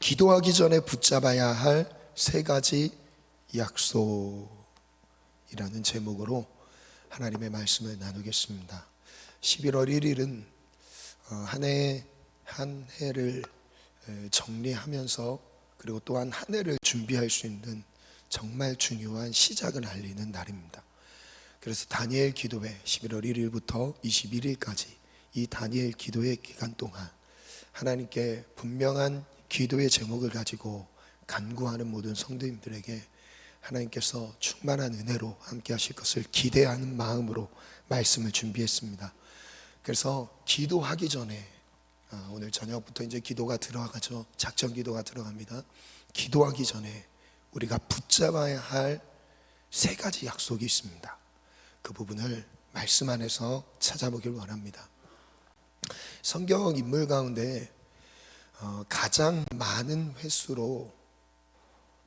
기도하기 전에 붙잡아야 할 세 가지 약속이라는 제목으로 하나님의 말씀을 나누겠습니다. 11월 1일은 한 해를 정리하면서 그리고 또한 한 해를 준비할 수 있는 정말 중요한 시작을 알리는 날입니다. 그래서 다니엘 기도회 11월 1일부터 21일까지 이 다니엘 기도회 기간 동안 하나님께 분명한 기도의 제목을 가지고 간구하는 모든 성도님들에게 하나님께서 충만한 은혜로 함께 하실 것을 기대하는 마음으로 말씀을 준비했습니다. 그래서 기도하기 전에 오늘 저녁부터 이제 기도가 들어가죠. 작전 기도가 들어갑니다. 기도하기 전에 우리가 붙잡아야 할 세 가지 약속이 있습니다. 그 부분을 말씀 안에서 찾아보길 원합니다. 성경 인물 가운데 가장 많은 횟수로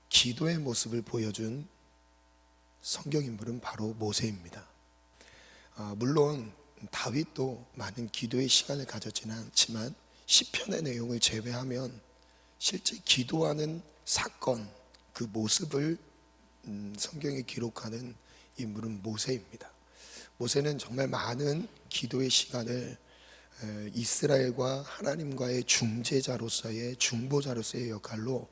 기도의 모습을 보여준 성경 인물은 바로 모세입니다. 물론 다윗도 많은 기도의 시간을 가졌지는 않지만 시편의 내용을 제외하면 실제 기도하는 사건, 그 모습을 성경에 기록하는 인물은 모세입니다. 모세는 정말 많은 기도의 시간을 이스라엘과 하나님과의 중재자로서의 중보자로서의 역할로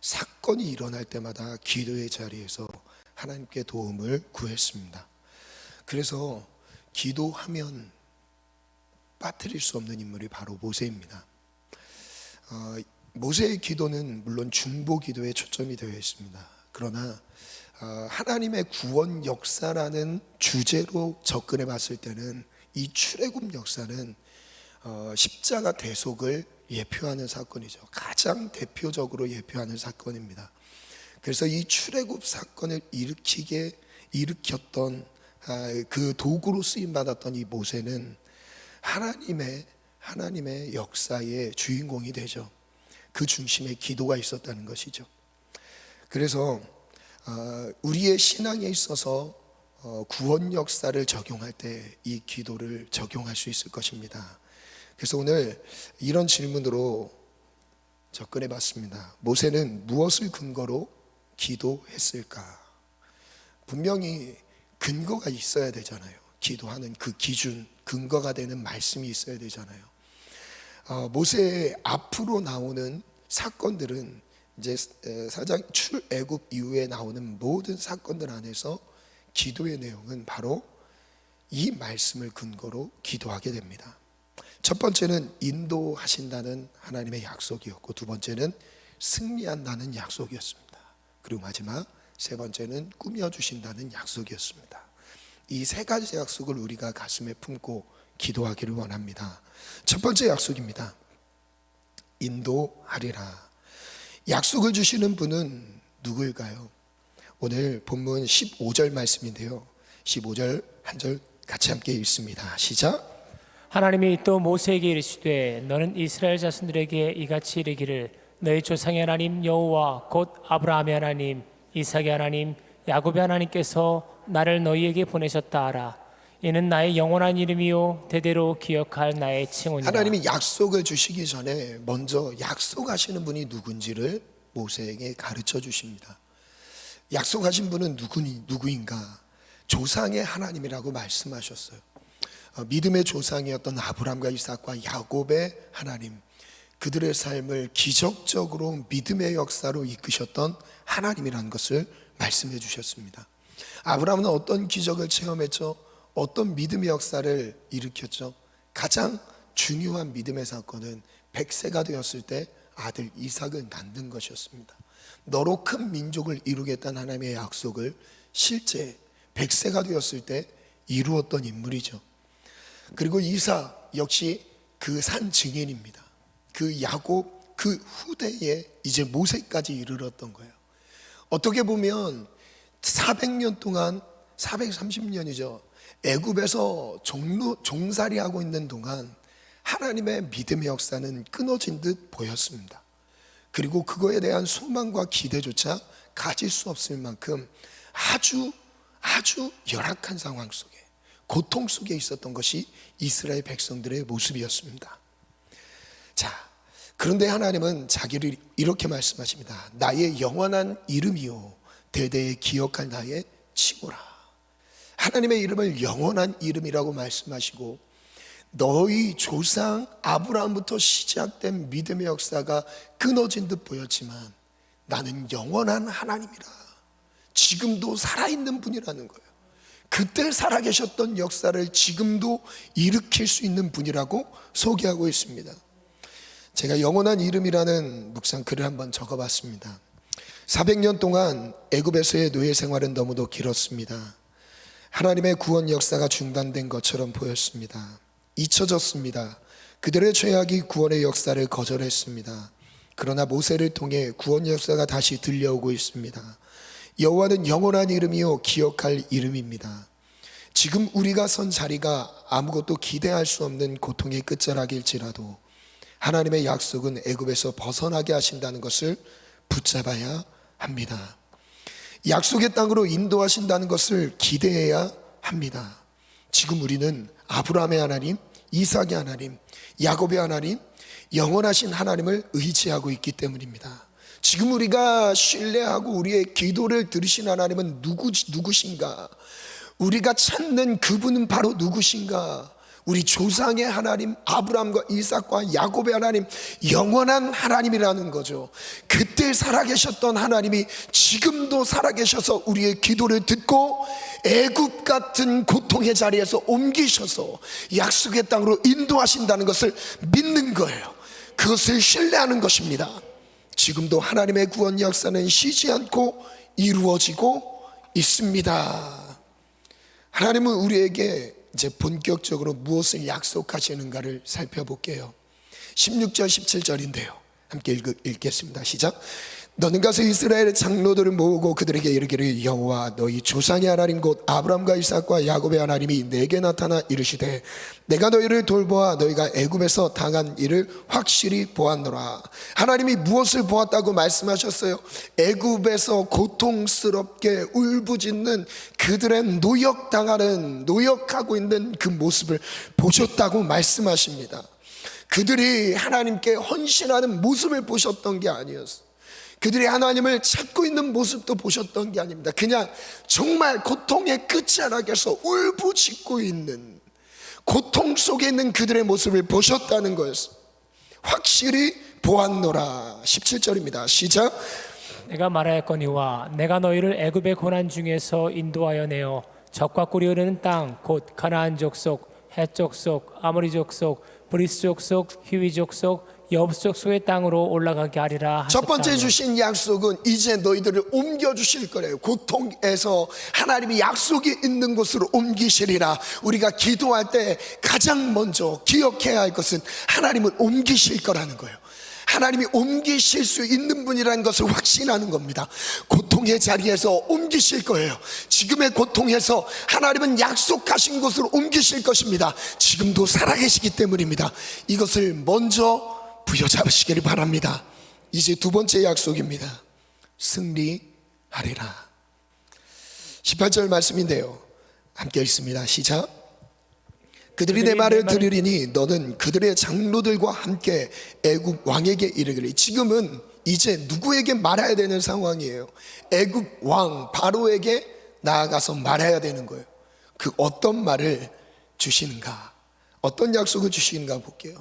사건이 일어날 때마다 기도의 자리에서 하나님께 도움을 구했습니다. 그래서 기도하면 빠뜨릴 수 없는 인물이 바로 모세입니다. 모세의 기도는 물론 중보 기도에 초점이 되어 있습니다. 그러나 하나님의 구원 역사라는 주제로 접근해 봤을 때는 이 출애굽 역사는 십자가 대속을 예표하는 사건이죠. 가장 대표적으로 예표하는 사건입니다. 그래서 이 출애굽 사건을 일으켰던 그 도구로 쓰임 받았던 이 모세는 하나님의 역사의 주인공이 되죠. 그 중심에 기도가 있었다는 것이죠. 그래서 우리의 신앙에 있어서 구원 역사를 적용할 때 이 기도를 적용할 수 있을 것입니다. 그래서 오늘 이런 질문으로 접근해 봤습니다. 모세는 무엇을 근거로 기도했을까? 분명히 근거가 있어야 되잖아요. 기도하는 그 기준, 근거가 되는 말씀이 있어야 되잖아요. 모세의 앞으로 나오는 사건들은 이제 사장 출애굽 이후에 나오는 모든 사건들 안에서 기도의 내용은 바로 이 말씀을 근거로 기도하게 됩니다. 첫 번째는 인도하신다는 하나님의 약속이었고, 두 번째는 승리한다는 약속이었습니다. 그리고 마지막 세 번째는 꾸며주신다는 약속이었습니다. 이 세 가지 약속을 우리가 가슴에 품고 기도하기를 원합니다. 첫 번째 약속입니다. 인도하리라. 약속을 주시는 분은 누구일까요? 오늘 본문 15절 말씀인데요, 15절 한 절 같이 함께 읽습니다. 시작. 하나님이 또 모세에게 이르시되 너는 이스라엘 자손들에게 이같이 이르기를 너희 조상의 하나님 여호와 곧 아브라함의 하나님 이삭의 하나님 야곱의 하나님께서 나를 너희에게 보내셨다 하라. 이는 나의 영원한 이름이요 대대로 기억할 나의 칭호니라. 하나님이 약속을 주시기 전에 먼저 약속하시는 분이 누군지를 모세에게 가르쳐 주십니다. 약속하신 분은 누구인가? 조상의 하나님이라고 말씀하셨어요. 믿음의 조상이었던 아브라함과 이삭과 야곱의 하나님, 그들의 삶을 기적적으로 믿음의 역사로 이끄셨던 하나님이라는 것을 말씀해 주셨습니다. 아브라함은 어떤 기적을 체험했죠? 어떤 믿음의 역사를 일으켰죠? 가장 중요한 믿음의 사건은 100세가 되었을 때 아들 이삭을 낳는 것이었습니다. 너로 큰 민족을 이루겠다는 하나님의 약속을 실제 100세가 되었을 때 이루었던 인물이죠. 그리고 이삭 역시 그 산 증인입니다. 그 야곱 그 후대에 이제 모세까지 이르렀던 거예요. 어떻게 보면 400년 동안 430년이죠. 애굽에서 종살이하고 있는 동안 하나님의 믿음의 역사는 끊어진 듯 보였습니다. 그리고 그거에 대한 소망과 기대조차 가질 수 없을 만큼 아주 열악한 상황 속에, 고통 속에 있었던 것이 이스라엘 백성들의 모습이었습니다. 자, 그런데 하나님은 자기를 이렇게 말씀하십니다. 나의 영원한 이름이요 대대에 기억할 나의 칭호라. 하나님의 이름을 영원한 이름이라고 말씀하시고, 너희 조상 아브라함부터 시작된 믿음의 역사가 끊어진 듯 보였지만 나는 영원한 하나님이라. 지금도 살아있는 분이라는 거예요. 그때 살아계셨던 역사를 지금도 일으킬 수 있는 분이라고 소개하고 있습니다. 제가 영원한 이름이라는 묵상글을 한번 적어봤습니다. 400년 동안 애굽에서의 노예 생활은 너무도 길었습니다. 하나님의 구원 역사가 중단된 것처럼 보였습니다. 잊혀졌습니다. 그들의 죄악이 구원의 역사를 거절했습니다. 그러나 모세를 통해 구원 역사가 다시 들려오고 있습니다. 여호와는 영원한 이름이요 기억할 이름입니다. 지금 우리가 선 자리가 아무것도 기대할 수 없는 고통의 끝자락일지라도 하나님의 약속은 애굽에서 벗어나게 하신다는 것을 붙잡아야 합니다. 약속의 땅으로 인도하신다는 것을 기대해야 합니다. 지금 우리는 아브라함의 하나님, 이삭의 하나님, 야곱의 하나님, 영원하신 하나님을 의지하고 있기 때문입니다. 지금 우리가 신뢰하고 우리의 기도를 들으신 하나님은 누구신가? 우리가 찾는 그분은 바로 누구신가? 우리 조상의 하나님, 아브라함과 이삭과 야곱의 하나님, 영원한 하나님이라는 거죠. 그때 살아계셨던 하나님이 지금도 살아계셔서 우리의 기도를 듣고 애굽 같은 고통의 자리에서 옮기셔서 약속의 땅으로 인도하신다는 것을 믿는 거예요. 그것을 신뢰하는 것입니다. 지금도 하나님의 구원 역사는 쉬지 않고 이루어지고 있습니다. 하나님은 우리에게 이제 본격적으로 무엇을 약속하시는가를 살펴볼게요. 16절 17절인데요 함께 읽겠습니다. 시작. 너는 가서 이스라엘의 장로들을 모으고 그들에게 이르기를 여호와 너희 조상의 하나님 곧 아브라함과 이삭과 야곱의 하나님이 내게 나타나 이르시되 내가 너희를 돌보아 너희가 애굽에서 당한 일을 확실히 보았노라. 하나님이 무엇을 보았다고 말씀하셨어요? 애굽에서 고통스럽게 울부짖는 그들의 노역하고 있는 그 모습을 보셨다고 말씀하십니다. 그들이 하나님께 헌신하는 모습을 보셨던 게 아니었어요. 그들이 하나님을 찾고 있는 모습도 보셨던 게 아닙니다. 그냥 정말 고통의 끝자락에서 울부짖고 있는, 고통 속에 있는 그들의 모습을 보셨다는 것을 확실히 보았노라. 17절입니다. 시작. 내가 말하였거니와 내가 너희를 애굽의 고난 중에서 인도하여 내어 적과 꿀이 흐르는 땅 곧 가나안 족속, 헷 족속, 아모리 족속, 브리스 족속, 히위 족속, 여부스 족속의 땅으로 올라가게 하리라 하셨다. 첫 번째 주신 약속은 이제 너희들을 옮겨주실 거래요. 고통에서 하나님이 약속이 있는 곳으로 옮기시리라. 우리가 기도할 때 가장 먼저 기억해야 할 것은 하나님을 옮기실 거라는 거예요. 하나님이 옮기실 수 있는 분이라는 것을 확신하는 겁니다. 고통의 자리에서 옮기실 거예요. 지금의 고통에서 하나님은 약속하신 곳으로 옮기실 것입니다. 지금도 살아계시기 때문입니다. 이것을 먼저 부여잡으시기를 바랍니다. 이제 두 번째 약속입니다. 승리하리라. 18절 말씀인데요 함께 읽습니다. 시작. 그들이 내 말을 들으리니 너는 그들의 장로들과 함께 애굽 왕에게 이르기를. 지금은 이제 누구에게 말해야 되는 상황이에요? 애굽 왕 바로에게 나아가서 말해야 되는 거예요. 그 어떤 말을 주시는가, 어떤 약속을 주시는가 볼게요.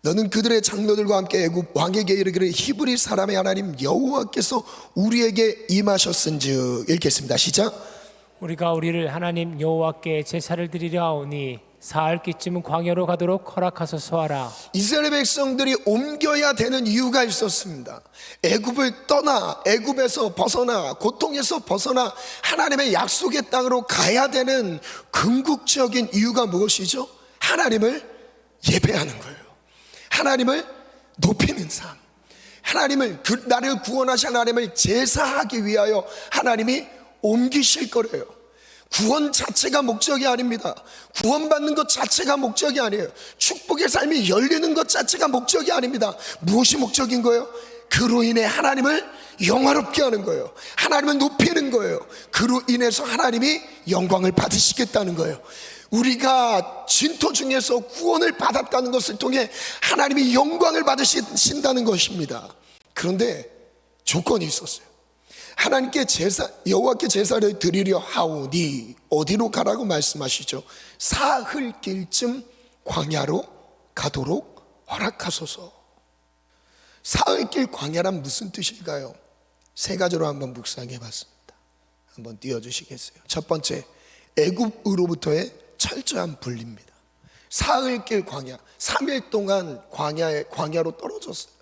너는 그들의 장로들과 함께 애굽 왕에게 이르기를 히브리 사람의 하나님 여호와께서 우리에게 임하셨은즉. 읽겠습니다. 시작. 우리가 우리를 하나님 여호와께 제사를 드리려 하오니 사흘 기쯤은 광야로 가도록 허락하소서 하라. 이스라엘 백성들이 옮겨야 되는 이유가 있었습니다. 애굽을 떠나, 애굽에서 벗어나, 고통에서 벗어나 하나님의 약속의 땅으로 가야 되는 궁극적인 이유가 무엇이죠? 하나님을 예배하는 거예요. 하나님을 높이는 삶, 하나님을, 나를 구원하신 하나님을 제사하기 위하여 하나님이 옮기실 거래요. 구원 자체가 목적이 아닙니다. 구원받는 것 자체가 목적이 아니에요. 축복의 삶이 열리는 것 자체가 목적이 아닙니다. 무엇이 목적인 거예요? 그로 인해 하나님을 영화롭게 하는 거예요. 하나님을 높이는 거예요. 그로 인해서 하나님이 영광을 받으시겠다는 거예요. 우리가 진토 중에서 구원을 받았다는 것을 통해 하나님이 영광을 받으신다는 것입니다. 그런데 조건이 있었어요. 하나님께 여호와께 제사를 드리려 하오니 어디로 가라고 말씀하시죠? 사흘 길쯤 광야로 가도록 허락하소서. 사흘 길 광야란 무슨 뜻일까요? 세 가지로 한번 묵상해 봤습니다. 한번 띄워주시겠어요? 첫 번째, 애굽으로부터의 철저한 분리입니다. 사흘 길 광야, 3일 동안 광야로 떨어졌어요.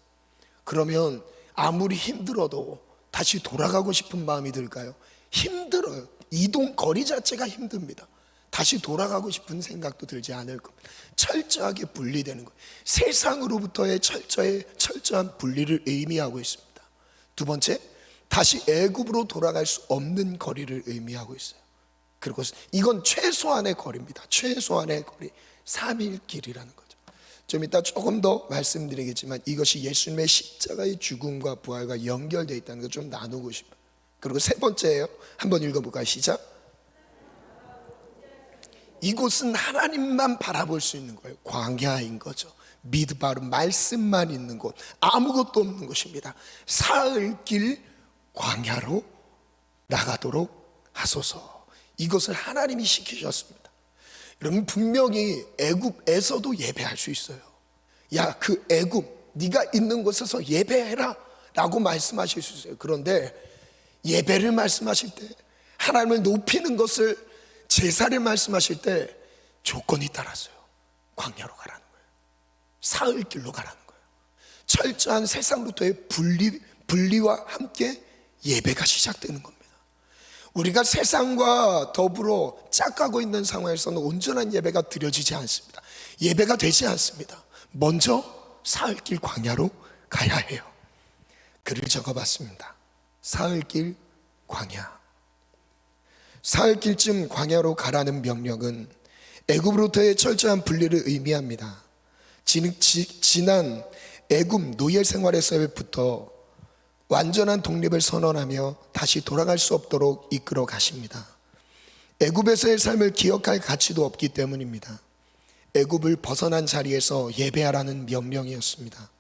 그러면 아무리 힘들어도 다시 돌아가고 싶은 마음이 들까요? 힘들어요. 이동 거리 자체가 힘듭니다. 다시 돌아가고 싶은 생각도 들지 않을 겁니다. 철저하게 분리되는 거예요. 세상으로부터의 철저한 분리를 의미하고 있습니다. 두 번째, 다시 애굽으로 돌아갈 수 없는 거리를 의미하고 있어요. 그리고 이건 최소한의 거리입니다. 최소한의 거리, 3일 길이라는 거죠. 좀 이따 조금 더 말씀드리겠지만 이것이 예수님의 십자가의 죽음과 부활과 연결되어 있다는 걸 좀 나누고 싶어요. 그리고 세 번째예요. 한번 읽어볼까요? 시작. 이곳은 하나님만 바라볼 수 있는 거예요. 광야인 거죠. 미드바로 말씀만 있는 곳, 아무것도 없는 곳입니다. 사흘 길 광야로 나가도록 하소서. 이것을 하나님이 시키셨습니다. 여러분, 분명히 애굽에서도 예배할 수 있어요. 야, 그 애굽 네가 있는 곳에서 예배해라 라고 말씀하실 수 있어요. 그런데 예배를 말씀하실 때, 하나님을 높이는 것을, 제사를 말씀하실 때 조건이 따랐어요. 광야로 가라는 거예요. 사흘 길로 가라는 거예요. 철저한 세상부터의 분리와 함께 예배가 시작되는 겁니다. 우리가 세상과 더불어 짝가고 있는 상황에서는 온전한 예배가 드려지지 않습니다. 예배가 되지 않습니다. 먼저 사흘길 광야로 가야 해요. 글을 적어봤습니다. 사흘길 광야. 사흘길쯤 광야로 가라는 명령은 애굽으로부터의 철저한 분리를 의미합니다. 지난 애굽 노예 생활에서부터 완전한 독립을 선언하며 다시 돌아갈 수 없도록 이끌어 가십니다. 애굽에서의 삶을 기억할 가치도 없기 때문입니다. 애굽을 벗어난 자리에서 예배하라는 명령이었습니다.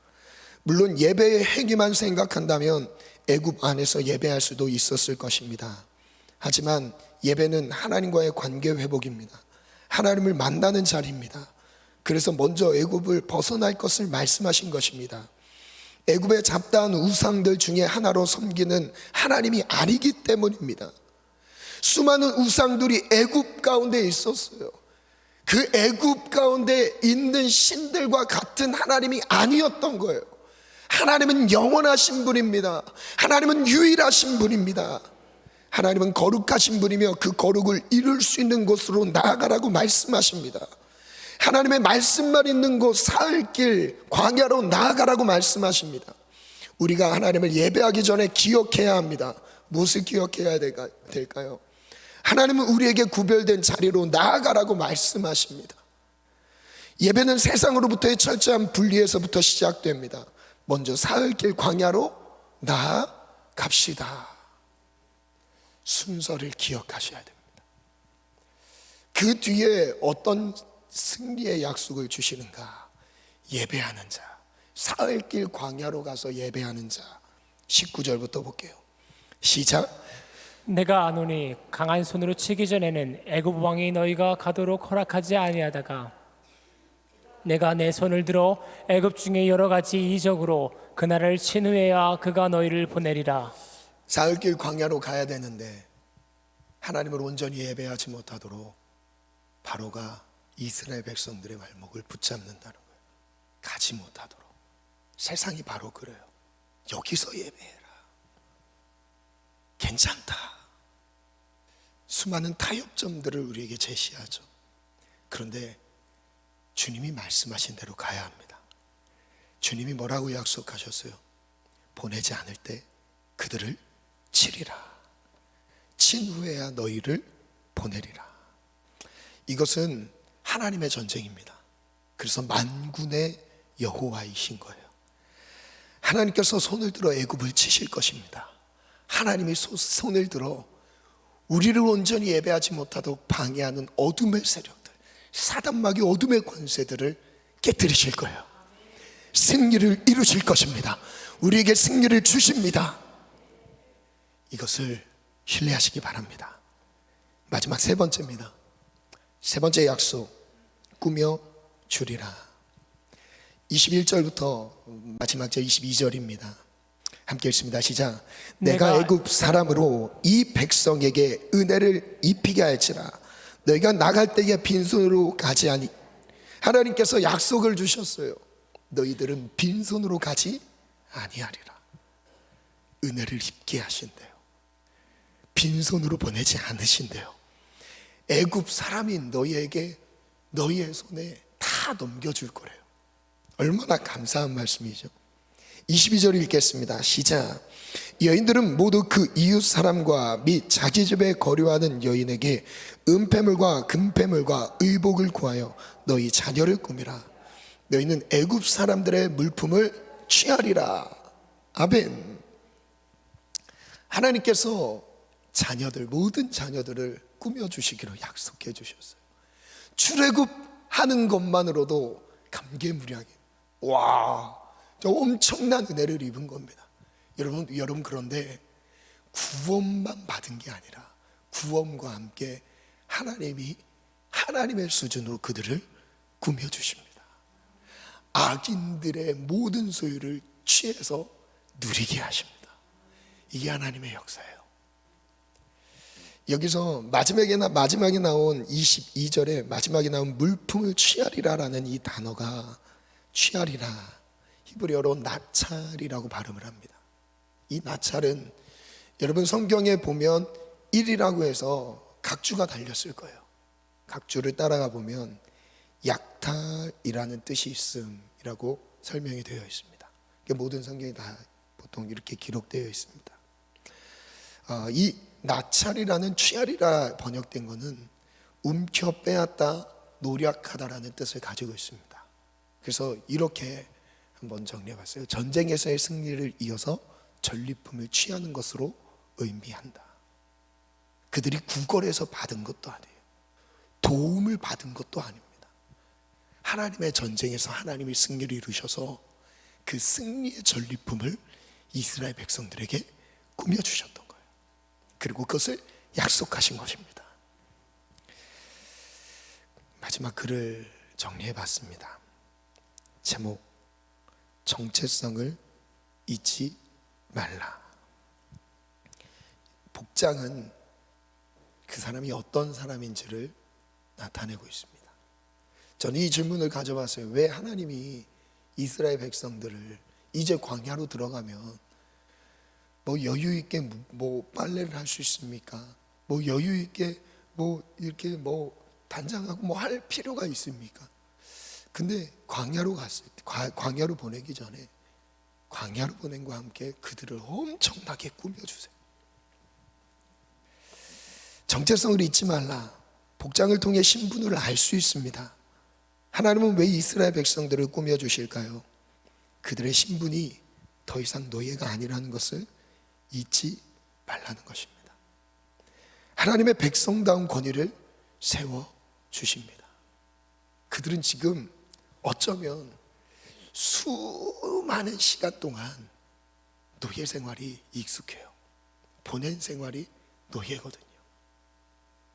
물론 예배의 행위만 생각한다면 애굽 안에서 예배할 수도 있었을 것입니다. 하지만 예배는 하나님과의 관계 회복입니다. 하나님을 만나는 자리입니다. 그래서 먼저 애굽을 벗어날 것을 말씀하신 것입니다. 애굽의 잡다한 우상들 중에 하나로 섬기는 하나님이 아니기 때문입니다. 수많은 우상들이 애굽 가운데 있었어요. 그 애굽 가운데 있는 신들과 같은 하나님이 아니었던 거예요. 하나님은 영원하신 분입니다. 하나님은 유일하신 분입니다. 하나님은 거룩하신 분이며 그 거룩을 이룰 수 있는 곳으로 나아가라고 말씀하십니다. 하나님의 말씀만 있는 곳 사흘길 광야로 나아가라고 말씀하십니다. 우리가 하나님을 예배하기 전에 기억해야 합니다. 무엇을 기억해야 될까요? 하나님은 우리에게 구별된 자리로 나아가라고 말씀하십니다. 예배는 세상으로부터의 철저한 분리에서부터 시작됩니다. 먼저 사흘길 광야로 나아갑시다. 순서를 기억하셔야 됩니다. 그 뒤에 어떤 승리의 약속을 주시는가? 예배하는 자, 사흘길 광야로 가서 예배하는 자. 19절부터 볼게요. 시작. 내가 아노니 강한 손으로 치기 전에는 애굽 왕이 너희가 가도록 허락하지 아니하다가 내가 내 손을 들어 애굽 중에 여러 가지 이적으로 그날을 친 후에야 그가 너희를 보내리라. 사흘길 광야로 가야 되는데 하나님을 온전히 예배하지 못하도록 바로가 이스라엘 백성들의 발목을 붙잡는다는 거예요. 가지 못하도록. 세상이 바로 그래요. 여기서 예배해라. 괜찮다. 수많은 타협점들을 우리에게 제시하죠. 그런데 주님이 말씀하신 대로 가야 합니다. 주님이 뭐라고 약속하셨어요? 보내지 않을 때 그들을 치리라. 친 후에야 너희를 보내리라. 이것은 하나님의 전쟁입니다. 그래서 만군의 여호와이신 거예요. 하나님께서 손을 들어 애굽을 치실 것입니다. 하나님이 손을 들어 우리를 온전히 예배하지 못하도록 방해하는 어둠의 세력들, 사단마귀 어둠의 권세들을 깨뜨리실 거예요. 승리를 이루실 것입니다. 우리에게 승리를 주십니다. 이것을 신뢰하시기 바랍니다. 마지막 세 번째입니다. 세 번째 약속, 꾸며 주리라. 21절부터 마지막 절 22절입니다. 함께 읽습니다. 시작. 내가 애굽 사람으로 이 백성에게 은혜를 입히게 할지라. 너희가 나갈 때에 빈손으로 가지 아니. 하나님께서 약속을 주셨어요. 너희들은 빈손으로 가지 아니하리라. 은혜를 입게 하신대요. 빈손으로 보내지 않으신대요. 애굽 사람인 너희에게 너희의 손에 다 넘겨줄 거래요. 얼마나 감사한 말씀이죠. 22절 읽겠습니다. 시작. 여인들은 모두 그 이웃 사람과 및 자기 집에 거류하는 여인에게 은폐물과 금폐물과 의복을 구하여 너희 자녀를 꾸미라. 너희는 애굽 사람들의 물품을 취하리라. 아멘. 하나님께서 자녀들, 모든 자녀들을 꾸며주시기로 약속해 주셨어요. 출애굽하는 것만으로도 감개무량해. 와, 저 엄청난 은혜를 입은 겁니다. 여러분 그런데 구원만 받은 게 아니라 구원과 함께 하나님의 수준으로 그들을 꾸며주십니다. 악인들의 모든 소유를 취해서 누리게 하십니다. 이게 하나님의 역사예요. 여기서 마지막에 나온 22절에 마지막에 나온 물품을 취하리라라는 이 단어가 취하리라, 히브리어로 나찰이라고 발음을 합니다. 이 나찰은 여러분 성경에 보면 1이라고 해서 각주가 달렸을 거예요. 각주를 따라가 보면 약탈이라는 뜻이 있음이라고 설명이 되어 있습니다. 모든 성경이 다 보통 이렇게 기록되어 있습니다. 이 나찰이라는 취하리라 번역된 것은 움켜 빼앗다, 노력하다라는 뜻을 가지고 있습니다. 그래서 이렇게 한번 정리해 봤어요. 전쟁에서의 승리를 이어서 전리품을 취하는 것으로 의미한다. 그들이 구걸해서 받은 것도 아니에요. 도움을 받은 것도 아닙니다. 하나님의 전쟁에서 하나님이 승리를 이루셔서 그 승리의 전리품을 이스라엘 백성들에게 꾸며주셨던 거예요. 그리고 그것을 약속하신 것입니다. 마지막 글을 정리해 봤습니다. 제목, 정체성을 잊지 말라. 복장은 그 사람이 어떤 사람인지를 나타내고 있습니다. 저는 이 질문을 가져봤어요. 왜 하나님이 이스라엘 백성들을 이제 광야로 들어가면 뭐 여유 있게 뭐 빨래를 할 수 있습니까? 뭐 여유 있게 뭐 이렇게 뭐 단장하고 뭐 할 필요가 있습니까? 근데 광야로 보내기 전에 광야로 보낸과 함께 그들을 엄청나게 꾸며주세요. 정체성을 잊지 말라. 복장을 통해 신분을 알 수 있습니다. 하나님은 왜 이스라엘 백성들을 꾸며주실까요? 그들의 신분이 더 이상 노예가 아니라는 것을 잊지 말라는 것입니다. 하나님의 백성다운 권위를 세워주십니다. 그들은 지금 어쩌면 수많은 시간 동안 노예 생활이 익숙해요. 보낸 생활이 노예거든요.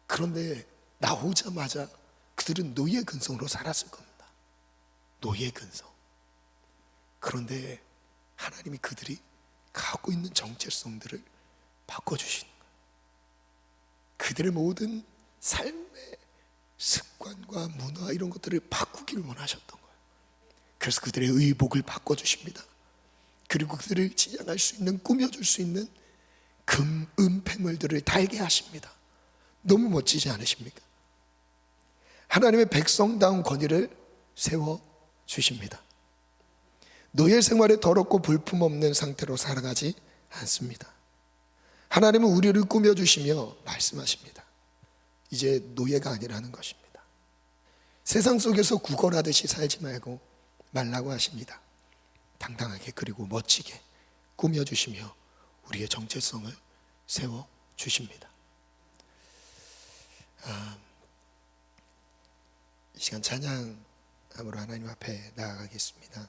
그런데 나오자마자 그들은 노예 근성으로 살았을 겁니다. 노예 근성. 그런데 하나님이 그들이 갖고 있는 정체성들을 바꿔주시는 거예요. 그들의 모든 삶의 습관과 문화 이런 것들을 바꾸기를 원하셨던 거예요. 그래서 그들의 의복을 바꿔주십니다. 그리고 그들을 지향할 수 있는, 꾸며줄 수 있는 금, 은폐물들을 달게 하십니다. 너무 멋지지 않으십니까? 하나님의 백성다운 권위를 세워주십니다. 노예 생활에 더럽고 볼품없는 상태로 살아가지 않습니다. 하나님은 우리를 꾸며주시며 말씀하십니다. 이제 노예가 아니라는 것입니다. 세상 속에서 구걸하듯이 살지 말라고 하십니다. 당당하게 그리고 멋지게 꾸며주시며 우리의 정체성을 세워주십니다. 이 시간 찬양함으로 하나님 앞에 나아가겠습니다.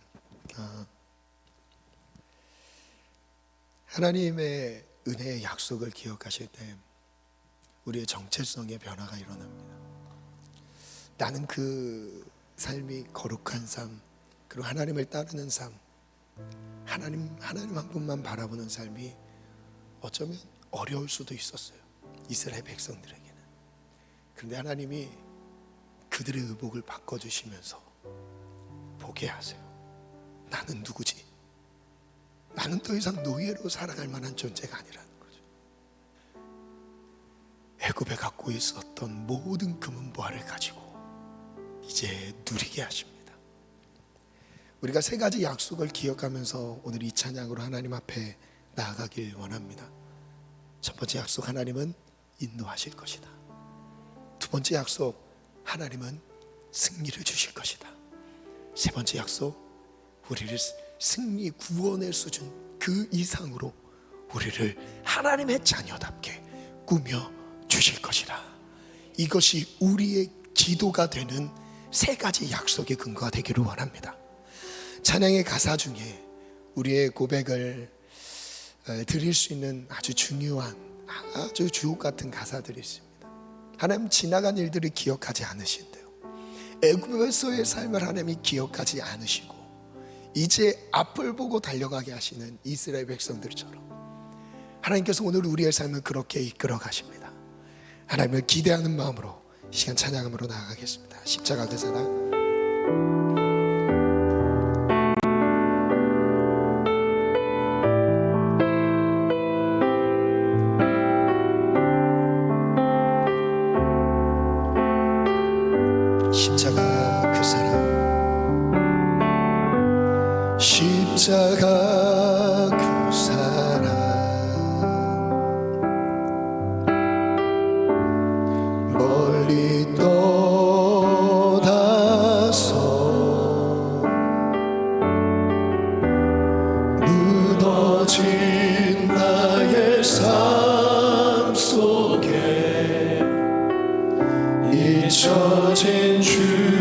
하나님의 은혜의 약속을 기억하실 때 우리의 정체성의 변화가 일어납니다. 나는 그 삶이 거룩한 삶, 그리고 하나님을 따르는 삶, 하나님 한 분만 바라보는 삶이 어쩌면 어려울 수도 있었어요, 이스라엘 백성들에게는. 그런데 하나님이 그들의 의복을 바꿔주시면서 보게 하세요. 나는 누구지? 나는 더 이상 노예로 살아갈 만한 존재가 아니라는 거죠. 애굽에 갖고 있었던 모든 금은보화를 가지고 이제 누리게 하십니다. 우리가 세 가지 약속을 기억하면서 오늘 이 찬양으로 하나님 앞에 나아가길 원합니다. 첫 번째 약속, 하나님은 인도하실 것이다. 두 번째 약속, 하나님은 승리를 주실 것이다. 세 번째 약속, 우리를 승리, 구원의 수준 그 이상으로 우리를 하나님의 자녀답게 꾸며 주실 것이라. 이것이 우리의 기도가 되는 세 가지 약속의 근거가 되기를 원합니다. 찬양의 가사 중에 우리의 고백을 드릴 수 있는 아주 중요한, 아주 주옥 같은 가사들이 있습니다. 하나님 지나간 일들을 기억하지 않으신대요. 애굽에서의 삶을 하나님이 기억하지 않으시고 이제 앞을 보고 달려가게 하시는 이스라엘 백성들처럼 하나님께서 오늘 우리의 삶을 그렇게 이끌어 가십니다. 하나님을 기대하는 마음으로 이 시간 찬양함으로 나아가겠습니다. 십자가 그 사랑. 십자가 그 사랑. 십자가 그 사랑, 멀리 떠나서 무너진 나의 삶 속에 잊혀진 주의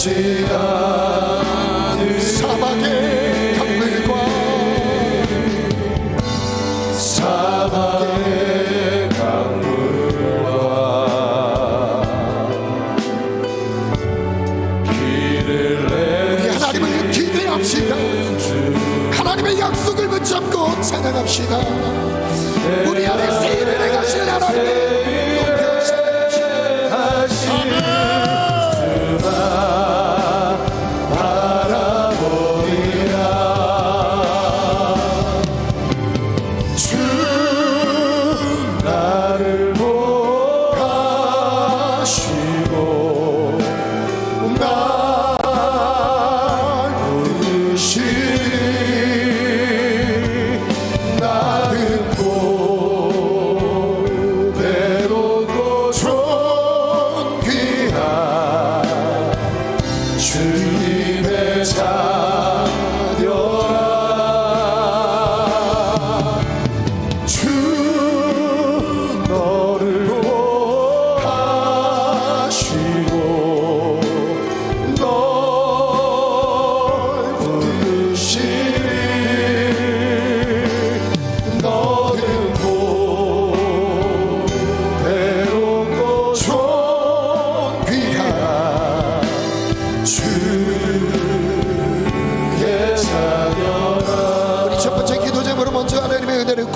변하지 않을 사막의 강물과 사막의 강물과 길을 우리 하나님을 기대합시다. 하나님의 약속을 붙잡고 찬양합시다. 우리 안에 세일을 행하실 하나님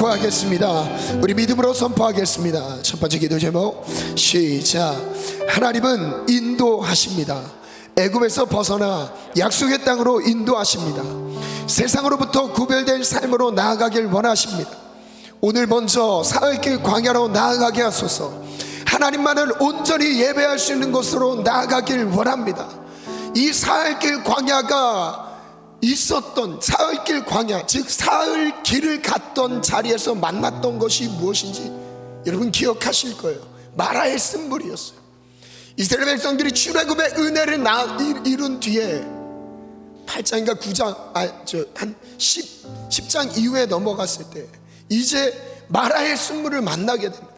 하겠습니다. 우리 믿음으로 선포하겠습니다. 첫 번째 기도 제목 시작. 하나님은 인도하십니다. 애굽에서 벗어나 약속의 땅으로 인도하십니다. 세상으로부터 구별된 삶으로 나아가길 원하십니다. 오늘 먼저 사흘길 광야로 나아가게 하소서. 하나님만을 온전히 예배할 수 있는 곳으로 나아가길 원합니다. 이 사흘길 광야가 있었던 사흘길 광야, 즉 사흘 길을 갔던 자리에서 만났던 것이 무엇인지 여러분 기억하실 거예요. 마라의 쓴물이었어요. 이스라엘 백성들이 출애굽의 은혜를 이룬 뒤에 8장인가 9장 한 10장 이후에 넘어갔을 때 이제 마라의 쓴물을 만나게 됩니다.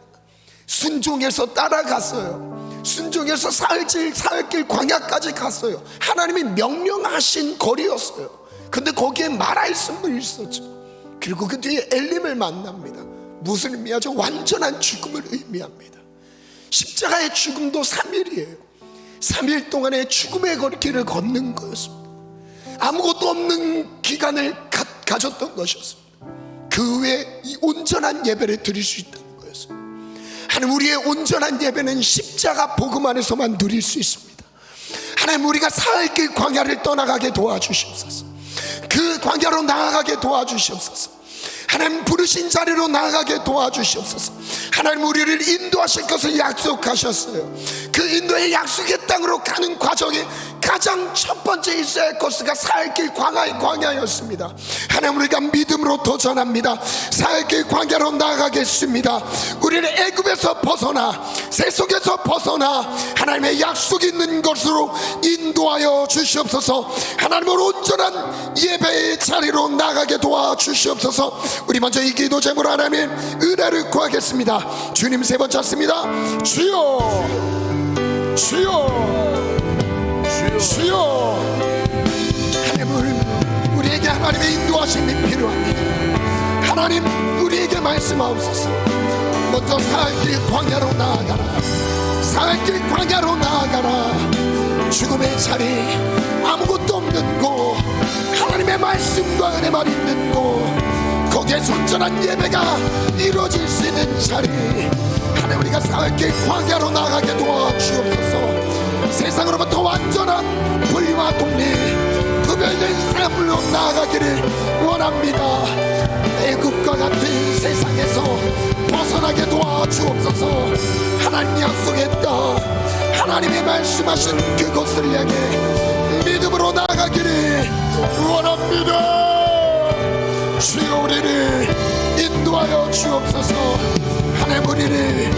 순종해서 따라갔어요. 순종해서 사흘길 광야까지 갔어요. 하나님이 명령하신 거리였어요. 근데 거기에 마라의 쓴물이 있었죠. 그리고 그 뒤에 엘림을 만납니다. 무슨 의미하죠? 완전한 죽음을 의미합니다. 십자가의 죽음도 3일이에요 3일 동안의 죽음의 길을 걷는 거였습니다. 아무것도 없는 기간을 가졌던 것이었습니다. 그 후에 이 온전한 예배를 드릴 수 있다는 거였습니다. 하나님, 우리의 온전한 예배는 십자가 복음 안에서만 누릴 수 있습니다. 하나님, 우리가 사흘길 광야를 떠나가게 도와주시옵소서. 그 광야로 나아가게 도와주시옵소서. 하나님, 부르신 자리로 나아가게 도와주시옵소서. 하나님, 우리를 인도하실 것을 약속하셨어요. 그 인도의 약속의 땅으로 가는 과정에 가장 첫 번째 있어야 할 것가 사흘길 광야였습니다. 하나님, 우리가 믿음으로 도전합니다. 사흘길 광야로 나아가겠습니다. 우리는 애굽에서 벗어나 세속에서 벗어나 하나님의 약속이 있는 곳으로 인도하여 주시옵소서. 하나님을 온전한 예배의 자리로 나가게 도와주시옵소서. 우리 먼저 이 기도 제목으로 하나님 은혜를 구하겠습니다. 주님, 세 번 찾습니다. 주여, 주여, 주여. 하나님, 우리에게 하나님의 인도하심이 필요합니다. 하나님, 우리에게 말씀하옵소서. 먼저 사흘길 광야로 나아가라. 사흘길 광야로 나아가라. 죽음의 자리, 아무것도 없는 곳, 하나님의 말씀과 은혜만 있는 곳, 거기에 온전한 예배가 이루어질 수 있는 자리, 하나님, 우리가 사흘길 광야로 나가게 도와주옵소서. 세상으로부터 완전한 분리와 독립, 구별된 삶으로 나아가기를 원합니다. 애굽과 같은 세상에서 벗어나게 도와주옵소서. 하나님 약속했다. 하나님이 말씀하신 그곳을 향해 믿음으로 나아가기를 원합니다. 주여, 우리를 인도하여 주옵소서. 하나님, 우리를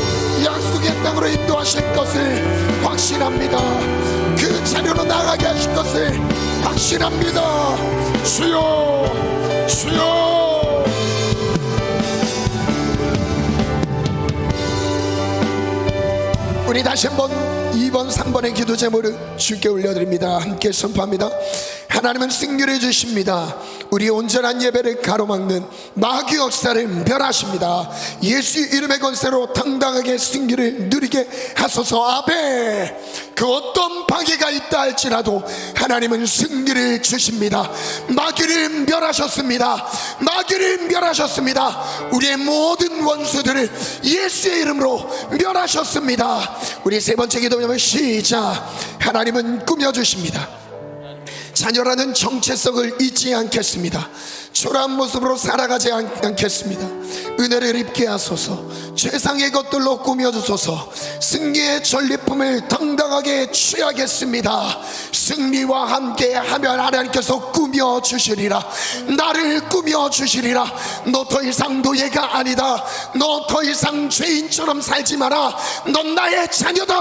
약속의 땅으로 인도하실 것을 확신합니다. 그 자리로 나가게 하실 것을 확신합니다. 주여, 주여. 우리 다시 한번 2번 3번의 기도 제목을 주께 올려드립니다. 함께 선포합니다. 하나님은 승리를 주십니다. 우리의 온전한 예배를 가로막는 마귀 역사를 멸하십니다. 예수 이름의 권세로 당당하게 승리를 누리게 하소서. 아멘. 그 어떤 방해가 있다 할지라도 하나님은 승리를 주십니다. 마귀를 멸하셨습니다. 마귀를 멸하셨습니다. 우리의 모든 원수들을 예수의 이름으로 멸하셨습니다. 우리 세 번째 기도하면 시작. 하나님은 꾸며주십니다. 자녀라는 정체성을 잊지 않겠습니다. 초라한 모습으로 살아가지 않겠습니다. 은혜를 입게 하소서. 최상의 것들로 꾸며주소서. 승리의 전리품을 당당하게 취하겠습니다. 승리와 함께 하면 하나님께서 꾸며주시리라. 나를 꾸며주시리라. 너 더 이상 노예가 아니다. 너 더 이상 죄인처럼 살지 마라. 넌 나의 자녀다.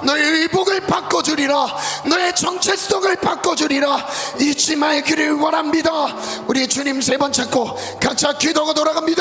너의 의복을 바꿔주리라. 너의 정체성을 바꿔주리라. 잊지 말기를 원합니다. 우리 주님 세 번 찾고 각자 기도가 돌아갑니다.